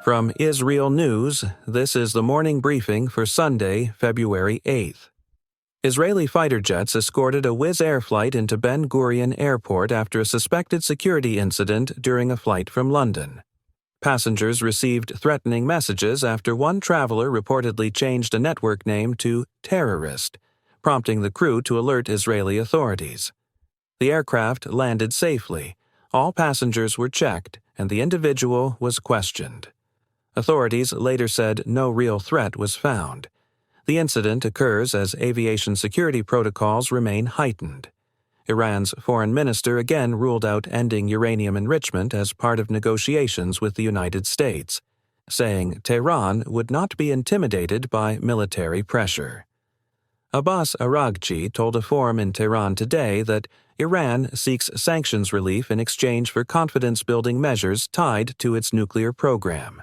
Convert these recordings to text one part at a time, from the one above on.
From IsReal News, this is the morning briefing for Sunday, February 8th. Israeli fighter jets escorted a Wizz Air flight into Ben Gurion Airport after a suspected security incident during a flight from London. Passengers received threatening messages after one traveler reportedly changed a network name to terrorist, prompting the crew to alert Israeli authorities. The aircraft landed safely, all passengers were checked, and the individual was questioned. Authorities later said no real threat was found. The incident occurs as aviation security protocols remain heightened. Iran's foreign minister again ruled out ending uranium enrichment as part of negotiations with the United States, saying Tehran would not be intimidated by military pressure. Abbas Araghchi told a forum in Tehran today that Iran seeks sanctions relief in exchange for confidence-building measures tied to its nuclear program.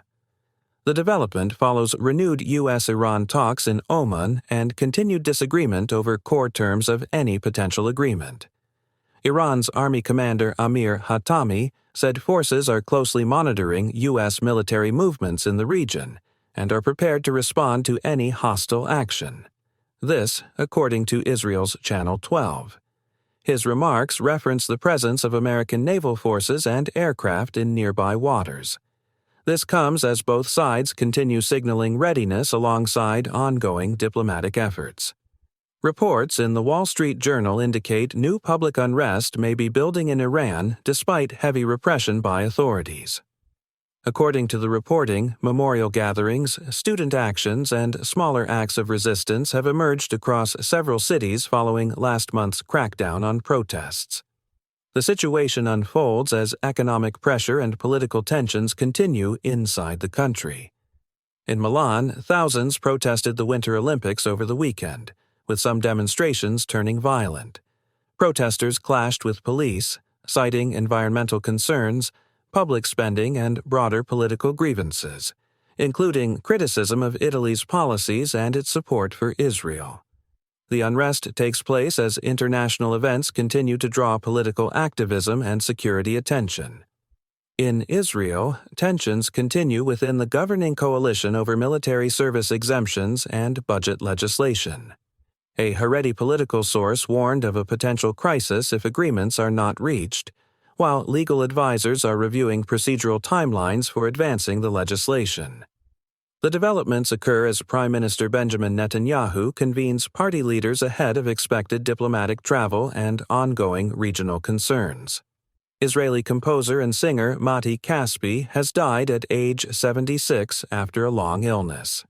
The development follows renewed U.S.-Iran talks in Oman and continued disagreement over core terms of any potential agreement. Iran's Army Commander Amir Hatami said forces are closely monitoring U.S. military movements in the region and are prepared to respond to any hostile action. This, according to Israel's Channel 12. His remarks reference the presence of American naval forces and aircraft in nearby waters. This comes as both sides continue signaling readiness alongside ongoing diplomatic efforts. Reports in the Wall Street Journal indicate new public unrest may be building in Iran despite heavy repression by authorities. According to the reporting, memorial gatherings, student actions, and smaller acts of resistance have emerged across several cities following last month's crackdown on protests. The situation unfolds as economic pressure and political tensions continue inside the country. In Milan, thousands protested the Winter Olympics over the weekend, with some demonstrations turning violent. Protesters clashed with police, citing environmental concerns, public spending, and broader political grievances, including criticism of Italy's policies and its support for Israel. The unrest takes place as international events continue to draw political activism and security attention. In Israel, tensions continue within the governing coalition over military service exemptions and budget legislation. A Haredi political source warned of a potential crisis if agreements are not reached, while legal advisors are reviewing procedural timelines for advancing the legislation. The developments occur as Prime Minister Benjamin Netanyahu convenes party leaders ahead of expected diplomatic travel and ongoing regional concerns. Israeli composer and singer Matti Caspi has died at age 76 after a long illness.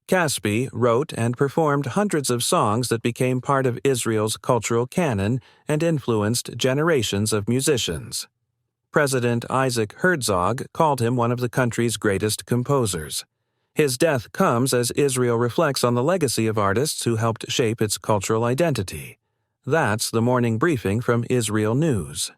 Caspi wrote and performed hundreds of songs that became part of Israel's cultural canon and influenced generations of musicians. President Isaac Herzog called him one of the country's greatest composers. His death comes as Israel reflects on the legacy of artists who helped shape its cultural identity. That's the morning briefing from IsReal News.